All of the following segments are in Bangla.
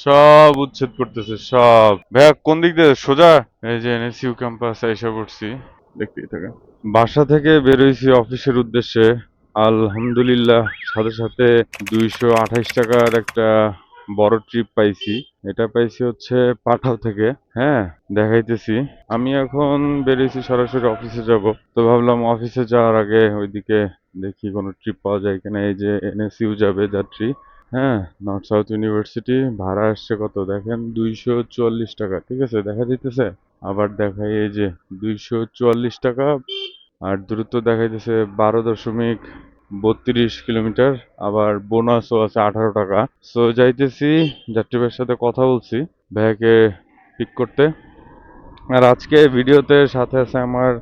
সব উচ্ছেদ করতেছে সব। ভাইয়া কোন দিক দিয়ে সোজা? এই যে এনএসইউ ক্যাম্পাস এসে পড়ছি, দেখতেই থাকেন। বাসা থেকে বেরোইছি অফিসের উদ্দেশ্যে। আলহামদুলিল্লাহ, সাথে সাথে 228 টাকার একটা বড় ট্রিপ পাইছি। এটা পাইছি হচ্ছে পাঠাও থেকে। হ্যাঁ, দেখাইতেছি। আমি এখন বেরিয়েছি, সরাসরি অফিসে যাব। তো ভাবলাম অফিসে যাওয়ার আগে ওইদিকে দেখি কোনো ট্রিপ পাওয়া যায় কিনা। এই যে এনএসইউ যাবে যাত্রী। হ্যাঁ, নর্থ সাউথ ইউনিভার্সিটি ভাড়া আসছে কত দেখেন, 244 টাকা। ঠিক আছে, দেখা যাইতেছে। আবার দেখাই এই যে 244 টাকা। আর দূরত্ব দেখাইতেছে 12.32 কিলোমিটার। আবার বোনাসও আছে 18 টাকা। সো যাইতেছি, যাত্রীদের সাথে কথা বলছি ভাইয়াকে পিক করতে। আর আজকে ভিডিওতে সাথে আছে আমার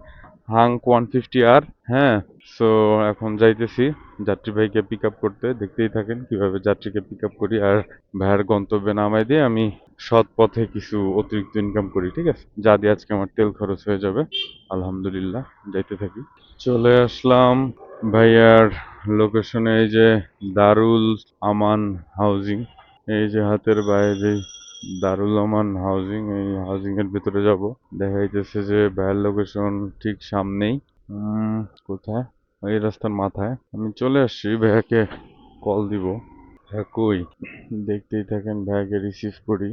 হাঙ্ক 150R। হ্যাঁ, সো এখন যাইতেছি যাত্রী ভাইকে পিক আপ করতে। দেখতেই থাকেন কিভাবে যাত্রীকে পিক আপ করি আর ভাইয়ের গন্তব্যে নামাই দিয়ে আমি সৎ পথে কিছু অতিরিক্ত ইনকাম করি। ঠিক আছে, যা দিয়ে আজকে আমার তেল খরচ হয়ে যাবে। আলহামদুলিল্লাহ, যাইতে থাকি। চলে আসলাম ভাইয়ার লোকেশনে। এই যে দারুল আমান হাউজিং, এই যে হাতের বাইরে দারুল আমান হাউজিং, এই হাউজিং এর ভিতরে যাব। দেখা যাইতেছে যে ভাইয়ার লোকেশন ঠিক সামনেই। কোথায়? এই রাস্তার মাথায়। আমি চলে আসছি, ভাইয়াকে কল দিব। ভাইয়া কই? দেখতেই থাকেন, ভাইয়াকে রিসিভ করি।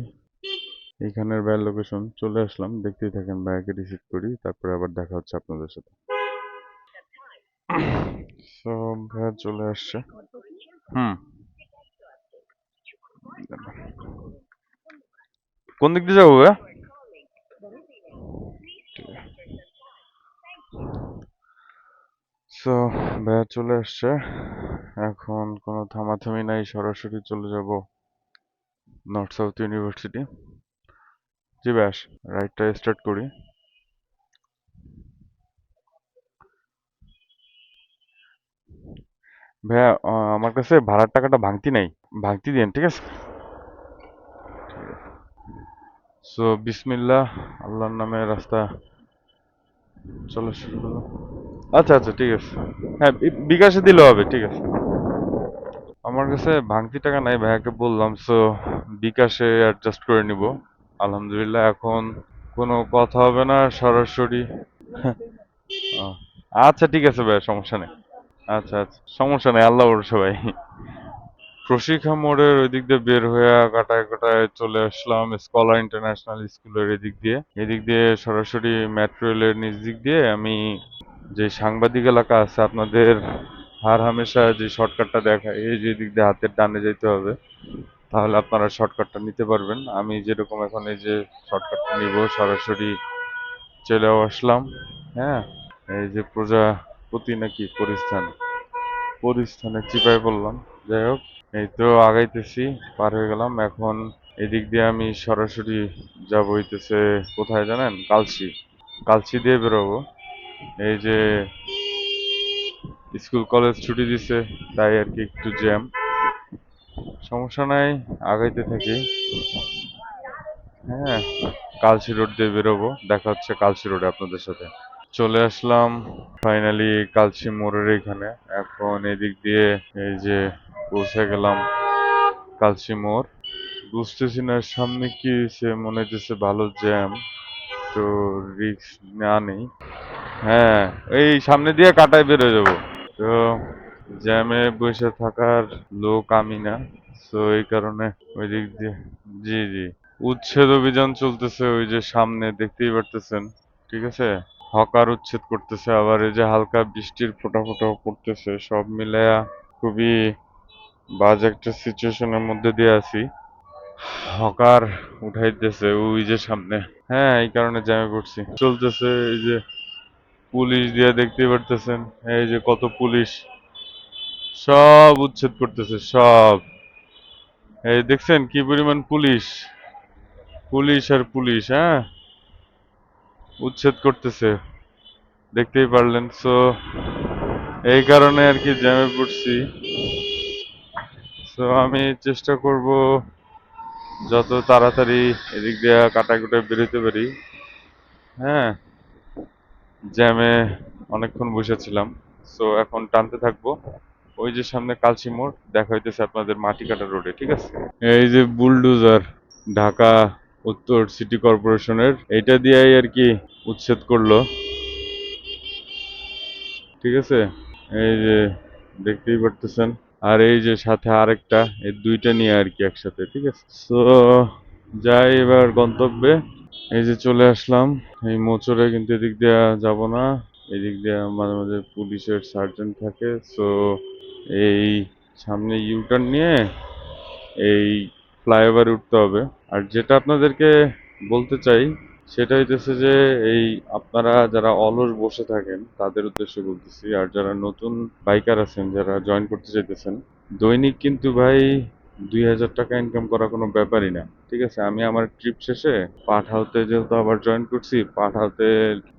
এখানের ভাইয়ার লোকেশন চলে আসলাম, দেখতেই থাকেন, ভাইয়াকে রিসিভ করি, তারপরে আবার দেখা হচ্ছে আপনাদের সাথে। তো ভাইয়া চলে আসছে। হুম। কোন দিক দিয়ে যাবো ভাইয়া? সো ভাইয়া চলে আসছে। এখন কোনো থামাথামি নাই, সরাসরি চলে যাব নর্থ সাউথ ইউনিভার্সিটি। জি ব্যাস, রাইডটা স্টার্ট করি। ভাইয়া আমার কাছে ভাড়ার টাকাটা ভাঙতি নাই, ভাঙতি দিন। ঠিক আছে। সো বিসমিল্লাহ, আল্লাহর নামে রাস্তা চলা শুরু করলাম। আচ্ছা আচ্ছা, ঠিক আছে। হ্যাঁ, বিকাশে দিলেও হবে, ঠিক আছে। আমার কাছে ভাঙতি টাকা নাই, ভাইয়াকে বললাম। সো বিকাশে অ্যাডজাস্ট করে নিব। আলহামদুলিল্লাহ, এখন কোনো কথা হবে না, সরাসরি। ও, আচ্ছা ঠিক আছে ভাইয়া, সমস্যা নেই। আচ্ছা আচ্ছা, সমস্যা নেই, আল্লাহ ভরসা ভাই। প্রশিক্ষা মোড়ের ওই দিক দিয়ে বের হয়ে কাটায় কাটায় চলে আসলাম স্কলার ইন্টারন্যাশনাল স্কুলের এদিক দিয়ে। এদিক দিয়ে সরাসরি মেট্রো রেলের নিচ দিক দিয়ে আমি যে সাংবাদিক এলাকা আছে আপনাদের হার হামেশা যে শর্টকাটটা দেখায়, এই যে দিক দিয়ে হাতের ডানে যেতে হবে, তাহলে আপনারা শর্টকাটটা নিতে পারবেন। আমি যেরকম এখন এই যে শর্টকাটটা নিব, সরাসরি চলেও আসলাম। হ্যাঁ, এই যে প্রজাপতি নাকি পরিস্থান, পরিস্থানে চিপায় পড়লাম। যাই হোক, এই তো আগাইতেছি, পার হয়ে গেলাম। এখন এদিক দিয়ে আমি সরাসরি যাব হইতেছে কোথায় জানেন? কালচি। কালচি দিয়ে বেরোবো। এই যে স্কুল কলেজ ছুটি দিছে, তাই আর কি একটু জ্যাম। সমস্যা নাই, আগাইতে থাকি। হ্যাঁ, কালচি রোড দিয়ে বেরোবো। দেখা হচ্ছে কালচি রোডে আপনাদের সাথে। চলে আসলাম ফাইনালি কালচি মোড়ের এখানে। এখন এদিক দিয়ে এই যে পৌঁছে গেলাম কালচি মোড়। বুঝতেছি না সামনে কি হয়েছে, মনে হচ্ছে ভালো জ্যাম। তো রিস্ক না নেই। হ্যাঁ, এই সামনে দিয়ে কাটায় বেরোয় যাবো। তো জ্যামে বসে থাকার লোক আমি না। তো এই কারণে ওই দিক দিয়ে, জি জি, উচ্ছেদ অভিযান চলতেছে ওই যে সামনে, দেখতেই পারতেছেন। ঠিক আছে, হকার উচ্ছেদ করতেছে, আবার এই যে হালকা বৃষ্টির ফোঁটা ফোঁটাও পড়তেছে। সব মিলায়া খুবই বাজে একটা সিচুয়েশনের মধ্যে দিয়ে আছি। হকার উঠাইতেছে ওই যে সামনে। হ্যাঁ, এই কারণে জ্যামে পড়ছি। চলতেছে এই যে পুলিশ দিয়ে, দেখতেই পারতেছেন এই যে কত পুলিশ, সব উচ্ছেদ করতেছে সব। এই দেখছেন কি পরিমাণ পুলিশ, পুলিশ আর পুলিশ। হ্যাঁ, উচ্ছেদ করতেছে, দেখতেই পারলেন। সো এই কারণে আর কি জ্যামে পড়ছি। সো আমি চেষ্টা করব যত তাড়াতাড়ি এদিক দিয়ে কাটাকুটায় বেরোতে পারি। হ্যাঁ, জ্যামে অনেকক্ষণ বসেছিলাম। সো এখন টানতে থাকবো। ওই যে সামনে কালচি মোড় দেখা হইতেছে আপনাদের মাটিকাটা রোডে, ঠিক আছে? এই যে বুলডোজার ঢাকা উত্তর সিটি কর্পোরেশনের এটা দিয়েই আর কি উচ্ছেদ করলো, ঠিক আছে? এই যে দেখতেই পারতেছেন। আর এই যে সাথে আরেকটা, এই দুইটা নিয়ে আর কি একসাথে, ঠিক আছে? সো যাই এবার গন্তব্যে। এই যে চলে আসলাম। এই মোচড়ে কিন্তু এদিক দিয়ে যাব না, এদিক দিয়ে মাঝে মাঝে পুলিশের সার্জেন্ট থাকে। সো এই সামনে ইউটার্ন নিয়ে এই ফ্লাইওভারে উঠতে হবে। আর যেটা আপনাদেরকে বলতে চাই সেটা হইতেছে যে এই আপনারা যারা অলস বসে থাকেন তাদের উদ্দেশ্যে বলতেছি, আর যারা নতুন বাইকার আছেন যারা জয়েন করতে চাইতেছেন, দৈনিক কিন্তু ভাই 2000 টাকা ইনকাম করা কোনো ব্যাপারই না, ঠিক আছে? আমি আমার ট্রিপ শেষে পাঠাওতে যেহেতু আবার জয়েন করছি, পাঠাওতে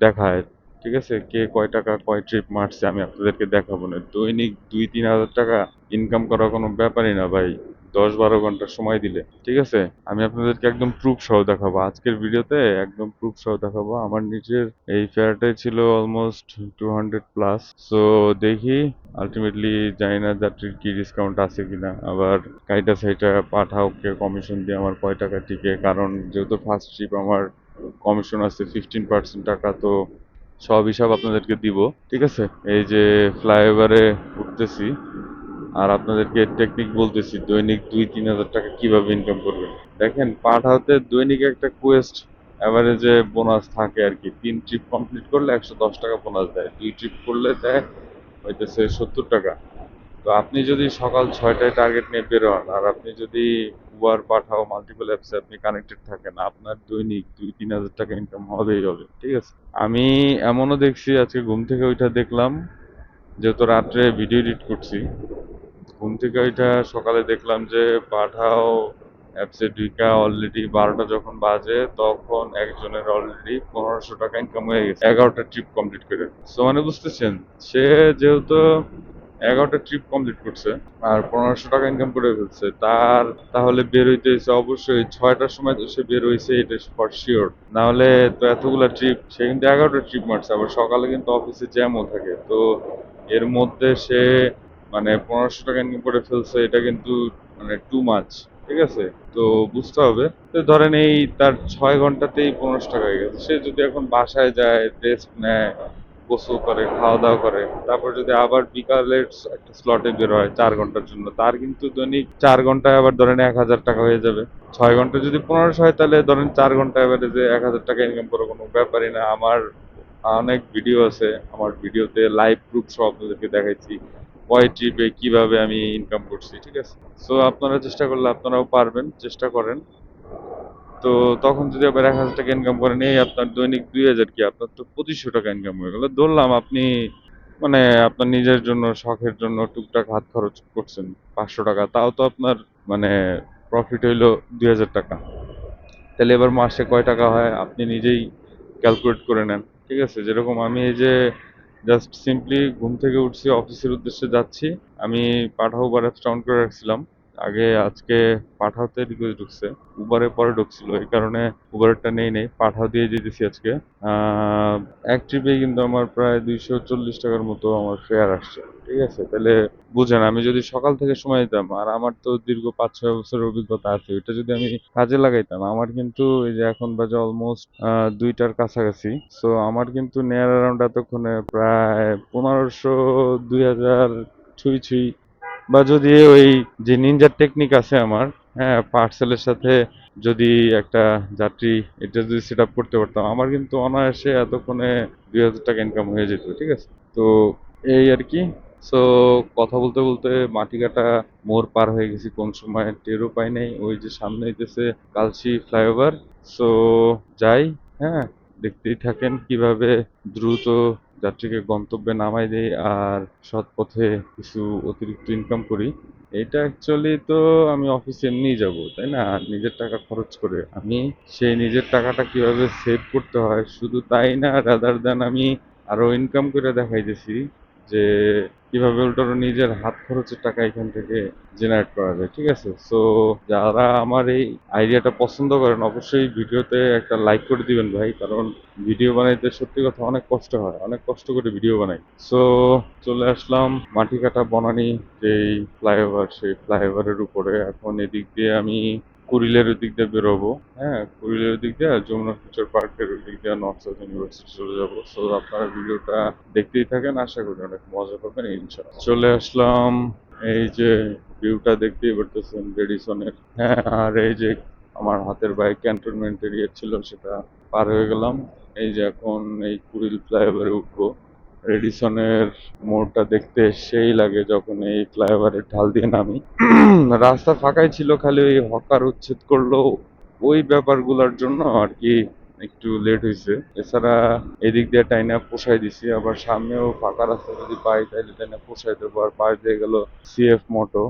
দেখায়, ঠিক আছে, কে কয় টাকা কয় ট্রিপ মারছে আমি আপনাদেরকে দেখাবো না। দৈনিক 2-3 হাজার টাকা ইনকাম করা কোনো ব্যাপারই না ভাই, 10-12 ঘন্টা সময় দিলে, ঠিক আছে? আমি আপনাদেরকে একদম প্রুফ সহ দেখাবো আজকের ভিডিওতে, একদম প্রুফ সহ দেখাবো। আমার নিজের এই ফেয়ারটাই ছিল অলমোস্ট 200+। সো দেখি আলটিমেটলি জানি না যাত্রীর কি ডিসকাউন্ট আছে কিনা, আবার কাইটা সাইটা পাঠাওকে কমিশন দিয়ে আমার কয় টাকা টিকে, কারণ যেহেতু ফার্স্ট ট্রিপ আমার কমিশন আছে 15% টাকা, তো সব হিসাব আপনাদেরকে দিব, ঠিক আছে? এই যে ফ্লাইওভারে উঠতেছি আর আপনাদেরকে টেকনিক বলতেছি দৈনিক 2-3 হাজার টাকা কিভাবে ইনকাম করবেন। দেখেন পাঠাওতে দৈনিক একটা কোয়েস্ট অ্যাভারেজে বোনাস থাকে আর কি, 3 ট্রিপ কমপ্লিট করলে 110 টাকা বোনাস দেয়, 2 ট্রিপ করলে দেয় হইতেছে 70 টাকা। তো আপনি যদি সকাল 6টায় টার্গেট নিয়ে বেরোন আর আপনি যদি উবার পাঠাও মাল্টিপল অ্যাপসে আপনি কানেক্টেড থাকেন, আপনার দৈনিক 2-3 হাজার টাকা ইনকাম হবেই হবে, ঠিক আছে? আমি এমনও দেখছি, আজকে ঘুম থেকে ওইটা দেখলাম, যেহেতু রাত্রে ভিডিও এডিট করছি, ঘুম থেকে ওইটা সকালে দেখলাম যে পাঠাও অ্যাপসে ঢুকা অলরেডি 12টা যখন বাজে তখন একজনের অলরেডি 1500 টাকা ইনকাম হয়ে গেছে 11টা ট্রিপ কমপ্লিট করে। সো মানে বুঝতেছেন, সে যেহেতু 11টা ট্রিপ কমপ্লিট করছে আর 1500 টাকা ইনকাম করে ফেলছে, তার তাহলে বের হইতে হয়েছে অবশ্যই 6টার সময়, তো সে বের হয়েছে এটা ফর শিওর। না হলে তো এতগুলা ট্রিপ, সে কিন্তু 11টা ট্রিপ মারছে, আবার সকালে কিন্তু অফিসে জ্যামও থাকে, তো এর মধ্যে সে মানে 1500 টাকা ইনকাম করে ফেলছে, এটা কিন্তু মানে টু মাচ, ঠিক আছে? তো বুঝতে হবে। তো ধরেন এই তার 6 ঘন্টাতেই 1500 টাকা হয়ে গেছে, সে যদি এখন বাসায় যায়, রেস্ট নেয়, গোসল করে, খাওয়া দাওয়া করে, তারপর যদি আবার বিকালের একটা স্লটে বের হয় 4 ঘন্টার জন্য, তার কিন্তু দৈনিক 4 ঘন্টায় আবার ধরেন 1000 টাকা হয়ে যাবে। 6 ঘন্টা যদি 1500 হয় তাহলে ধরেন 4 ঘন্টা এভারেজে 1000 টাকা ইনকাম করা কোনো ব্যাপারই না। আমার অনেক ভিডিও আছে, আমার ভিডিওতে লাইভ প্রুফ সহ আপনাদেরকে দেখাইছি কয় ট্রিপে কিভাবে আমি ইনকাম করছি, ঠিক আছে? সো আপনারা চেষ্টা করলে আপনারাও পারবেন, চেষ্টা করেন। তো তখন যদি আবার 1000 টাকা ইনকাম করেন, এই আপনার দৈনিক 2000 কি, আপনার তো 2500 টাকা ইনকাম হয়ে গেল। ধরলাম আপনি মানে আপনার নিজের জন্য শখের জন্য টুকটাক হাত খরচ করছেন 500 টাকা, তাও তো আপনার মানে প্রফিট হইলো 2000 টাকা। তাহলে এবার মাসে কয় টাকা হয় আপনি নিজেই ক্যালকুলেট করে নেন, ঠিক আছে? যেরকম আমি এই যে জাস্ট সিম্পলি ঘুম থেকে উঠছি, অফিসের উদ্দেশ্যে যাচ্ছি, আমি পাঠাও উবার অ্যাপসটা অন করে রাখছিলাম। আগে আজকে পাঠাওতে রিকোয়েস্ট ঢুকছে, উবারে পরে ঢুকছিল, এই কারণে উবারেরটা নেই পাঠাও দিয়ে যেতেছি আজকে। আহ, এক ট্রিপে কিন্তু আমার প্রায় 240 টাকার মতো আমার ফেয়ার আসছে, ঠিক আছে? তাহলে বুঝেন, আমি যদি সকাল থেকে সময় দিতাম, আর আমার তো দীর্ঘ 5-6 বছরের অভিজ্ঞতা আছে, এটা যদি আমি কাজে লাগাইতাম, আমার কিন্তু এই যে এখন বাজে অলমোস্ট 2টার কাছাকাছি। সো আমার কিন্তু নেয়ার অ্যারাউন্ড এতক্ষণে প্রায় 1500-2000 ছুঁই ছুঁই, বা যদি ওই যে নিনজার টেকনিক আছে আমার, হ্যাঁ, পার্সেলের সাথে যদি একটা যাত্রী এটা যদি সেট আপ করতে পারতাম, আমার কিন্তু অনায়াসে এতক্ষণে 2000 টাকা ইনকাম হয়ে যেত, ঠিক আছে? তো এই আর কি। সো কথা বলতে বলতে মাটিকাটা মোড় পার হয়ে গেছি, কোন সময় টেরও পাই নাই। ওই যে সামনে হইতেছে কালশি ফ্লাইওভার। সো যাই, হ্যাঁ, দেখতেই থাকেন কিভাবে দ্রুত যাত্রীকে গন্তব্যে নামাই দেই আর সৎ পথে কিছু অতিরিক্ত ইনকাম করি। এটা অ্যাকচুয়ালি তো আমি অফিসে এমনিই যাব, তাই না? আর নিজের টাকা খরচ করে আমি সেই নিজের টাকাটা কিভাবে সেভ করতে হয় শুধু তাই না, রাদার দ্যান আমি আরো ইনকাম করে দেখাইতেছি যে কিভাবে উল্টো নিজের হাত খরচের টাকা এখান থেকে জেনারেট করা যায়। ঠিক আছে, সো যারা আমার এই আইডিয়াটা পছন্দ করেন অবশ্যই ভিডিওতে একটা লাইক করে দিবেন ভাই, কারণ ভিডিও বানাইতে সত্যি কথা অনেক কষ্ট হয়, অনেক কষ্ট করে ভিডিও বানাই। সো চলে আসলাম মাটি কাটা বনানী যেই ফ্লাইওভার, সেই ফ্লাইওভারের উপরে। এখন এদিক দিয়ে আমি কুড়িলের ওদিক দিয়ে বেরোবো। হ্যাঁ, কুড়িলের ওদিক দিয়ে যমুনা ফিউচার পার্কের ওদিক দিয়ে নর্থ সাউথ ইউনিভার্সিটি চলে যাবো। সো আপনারা ভিডিওটা দেখতেই থাকেন, আশা করি অনেক মজা পাবেন ইনশাআল্লাহ। চলে আসলাম, এই যে ভিউটা দেখতেই পারতেছেন রেডিসনের। হ্যাঁ, আর এই যে আমার হাতের বাইক ক্যান্টনমেন্ট এরিয়া ছিল সেটা পার হয়ে গেলাম। এই যে এখন এই কুড়িল ফ্লাইওভারে উঠবো। রেডিসনের মোড়টা দেখতে সেই লাগে যখন এই ফ্লাইওভারের ঢাল দিয়ে নামি। রাস্তা ফাঁকাই ছিল, খালি ওই হকার উচ্ছেদ করলো ওই ব্যাপারগুলোর জন্য আর কি একটু লেট হয়েছে। এছাড়া এদিক দিয়ে টাইনা পোষাই দিছি, আবার সামনেও ফাঁকা রাস্তা যদি পাই তাহলে টাইনা পোষাই দেবো। আর পাশ দিয়ে গেল সিএফ মোটো,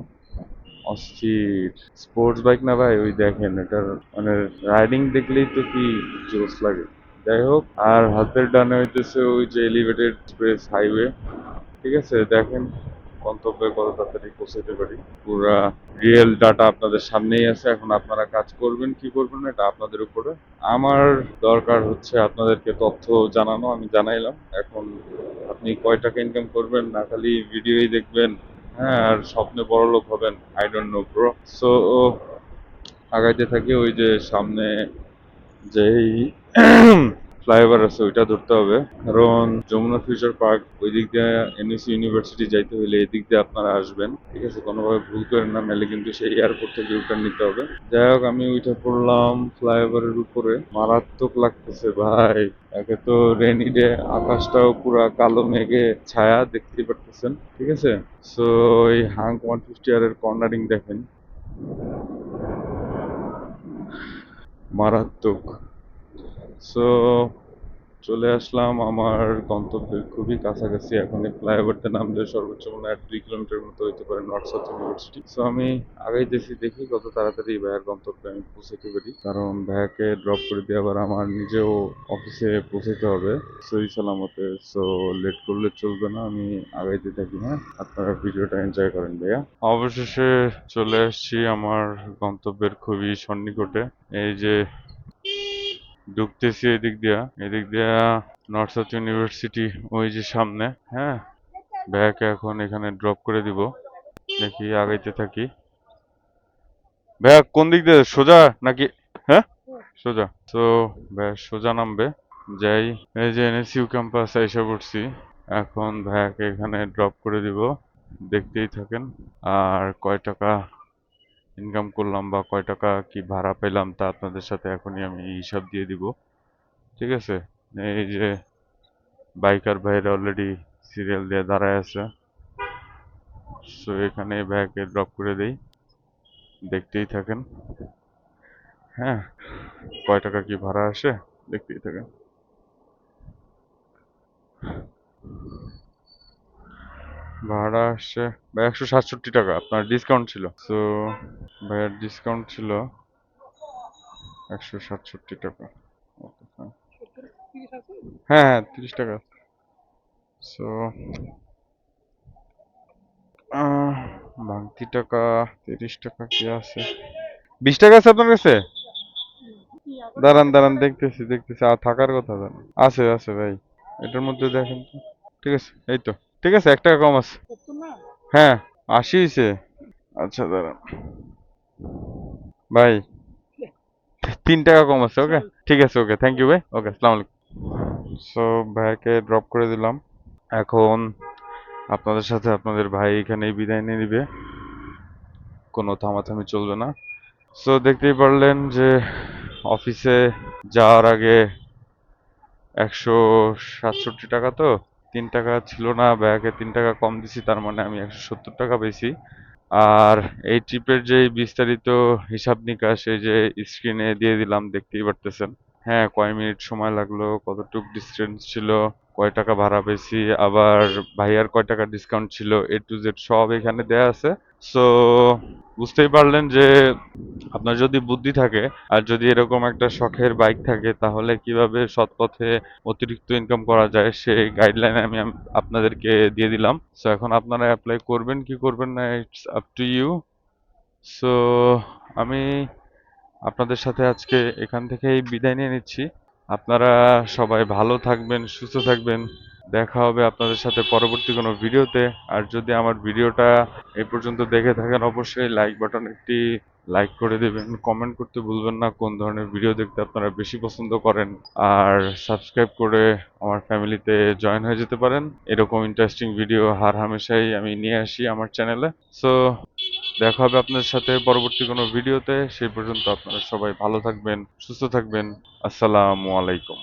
অস্থির স্পোর্টস বাইক না ভাই, ওই দেখেন এটার মানে রাইডিং দেখলেই তো কি জোস লাগে। যাই হোক, আর হাতের ডানে হইতেছে ওই যে এলিভেটেড এক্সপ্রেস হাইওয়ে। ঠিক আছে, দেখেন গন্তব্যে কত তাড়াতাড়ি পৌঁছাতে পারি। পুরা রিয়েল ডাটা আপনাদের সামনেই আছে, এখন আপনারা কাজ করবেন কি করবেন না এটা আপনাদের উপরে। আমার দরকার হচ্ছে আপনাদেরকে তথ্য জানানো, আমি জানাইলাম। এখন আপনি কয় টাকা ইনকাম করবেন না খালি ভিডিওই দেখবেন, হ্যাঁ, আর স্বপ্নে বড়লোক হবেন, I don't know bro. So আগাইতে থাকি, ওই যে সামনে যেই ফ্লাইওভার আছে ওইটা ধরতে হবে, কারণ যমুনা ফিউচার পার্ক ওই দিক দিয়ে এনইসি ইউনিভার্সিটি যাইতে হলে এদিক দিয়ে আপনারা আসবেন। ঠিক আছে, কোনোভাবে ভুল করেন না, নাহলে কিন্তু সেই এয়ারপোর্ট থেকে ইউটার্ন নিতে হবে। যাই হোক, আমি উঠে পড়লাম ফ্লাইওভারের উপরে। মারাত্মক লাগতেছে ভাই, একে তো রেনি ডে, আকাশটাও পুরা কালো মেঘে ছায়া, দেখতেই পারতেছেন। ঠিক আছে, সো এই হাঙ্ক 150 আর এর কর্নারিং দেখেন, মারাত্মক। সো চলে আসলাম আমার গন্তব্যের খুবই কাছাকাছি। এখন এই ফ্লাইওভারটা নামলে সর্বোচ্চ মনে হয় 2 কিলোমিটার মতো হতে পারে নর্থ সাউথ ইউনিভার্সিটি। সো আমি আগাইতেছি, দেখি কত তাড়াতাড়ি ভাইয়ের গন্তব্যে আমি পৌঁছাতে পারি, কারণ ভাইয়াকে ড্রপ করে দিয়ে আবার আমার নিজেও অফিসে পৌঁছাতে হবে সহি সালামতে। সো লেট করলে চলবে না, আমি আগাইতে থাকি। হ্যাঁ, আপনারা ভিডিওটা এনজয় করেন ভাইয়া। অবশেষে চলে আসছি আমার গন্তব্যের খুবই সন্নিকটে। এই যে ঢুকতেছি এদিক দিয়া নর্থ সাউথ ইউনিভার্সিটি ওই যে সামনে। হ্যাঁ, ব্যাগ এখন এখানে ড্রপ করে দিব। দেখি আগাইতে থাকি। ব্যাগ কোন দিক দিয়ে, সোজা নাকি? হ্যাঁ, সোজা। তো ব্যাগ সোজা নামবে। যাই, এই যে এনএসইউ ক্যাম্পাস এসে পড়ছি। এখন ভাইয়াকে এখানে ড্রপ করে দিব, দেখতেই থাকেন। আর কয় টাকা ইনকাম করলাম বা কয় টাকা কি ভাড়া পেলাম তা আপনাদের সাথে এখনই আমি হিসাব দিয়ে দিব। ঠিক আছে, এই যে বাইকার ভাইরা অলরেডি সিরিয়াল দিয়ে দাঁড়ায় আছে। সো এখানে ব্যাগে ড্রপ করে দেই, দেখতেই থাকেন। হ্যাঁ, কয় টাকা কি ভাড়া আসে দেখতেই থাকেন। ভাড়া আসছে ভাই 167 টাকা, আপনার ডিসকাউন্ট ছিল। সো ভাইয়ের ডিসকাউন্ট ছিল 167 টাকা। ওকে, হ্যাঁ হ্যাঁ হ্যাঁ, 30 টাকা। সো বাড়তি টাকা 30 টাকা কি আছে? 20 টাকা আছে আপনার কাছে? দাঁড়ান দাঁড়ান, দেখতেছি আর থাকার কথা জানেন। আছে আছে ভাই, এটার মধ্যে দেখেন তো। ঠিক আছে, এই তো ঠিক আছে, 1 টাকা কম আছে। হ্যাঁ, 80 হয়েছে। আচ্ছা দাঁড়ান ভাই, 3 টাকা কম আছে। ওকে, ঠিক আছে, ওকে, থ্যাংক ইউ ভাই। ওকে, আসসালামু আলাইকুম। সো ভাইকে ড্রপ করে দিলাম। এখন আপনাদের সাথে আপনাদের ভাই এখানেই বিদায় নিয়ে নিবে, কোনো থামাথামি চলবে না। সো দেখতেই পারলেন যে অফিসে যাওয়ার আগে 167 টাকা, তো 3 টাকা ছিল না, ব্যাগে 3 টাকা কম দিছি, তার মানে আমি 170 টাকা পেয়েছি। আর এই ট্রিপের যে বিস্তারিত হিসাব নিকাশ এই যে স্ক্রিনে দিয়ে দিলাম, দেখতেই পারতেছেন। হ্যাঁ, কয় মিনিট সময় লাগলো, কতটুক ডিস্টেন্স ছিল, কয় টাকা ভাড়া পেয়েছি, আবার ভাইয়ার কয় টাকা ডিসকাউন্ট ছিল, A to Z সব এখানে দেয়া আছে। সো বুঝতেই পারলেন যে আপনার যদি বুদ্ধি থাকে আর যদি এরকম একটা শখের বাইক থাকে তাহলে কিভাবে সৎ পথে অতিরিক্ত ইনকাম করা যায় সেই গাইডলাইন আমি আপনাদেরকে দিয়ে দিলাম। সো এখন আপনারা অ্যাপ্লাই করবেন কি করবেন না, it's up to you. So আমি আপনাদের সাথে আজকে এখান থেকেই বিদায় নিয়ে নিচ্ছি। আপনারা সবাই ভালো থাকবেন, সুস্থ থাকবেন। দেখা হবে আপনাদের সাথে পরবর্তী কোনো ভিডিওতে। আর যদি আমার ভিডিওটা এই পর্যন্ত দেখে থাকেন অবশ্যই লাইক বাটন একটি লাইক করে দেবেন। কমেন্ট করতে ভুলবেন না কোন ধরনের ভিডিও দেখতে আপনারা বেশি পছন্দ করেন। আর সাবস্ক্রাইব করে আমার ফ্যামিলিতে জয়েন হয়ে যেতে পারেন। এরকম ইন্টারেস্টিং ভিডিও হার হামেশাই আমি নিয়ে আসি আমার চ্যানেলে। সো দেখা হবে আপনাদের সাথে পরবর্তী কোনো ভিডিওতে। সেই পর্যন্ত আপনারা সবাই ভালো থাকবেন, সুস্থ থাকবেন। আসসালামু আলাইকুম।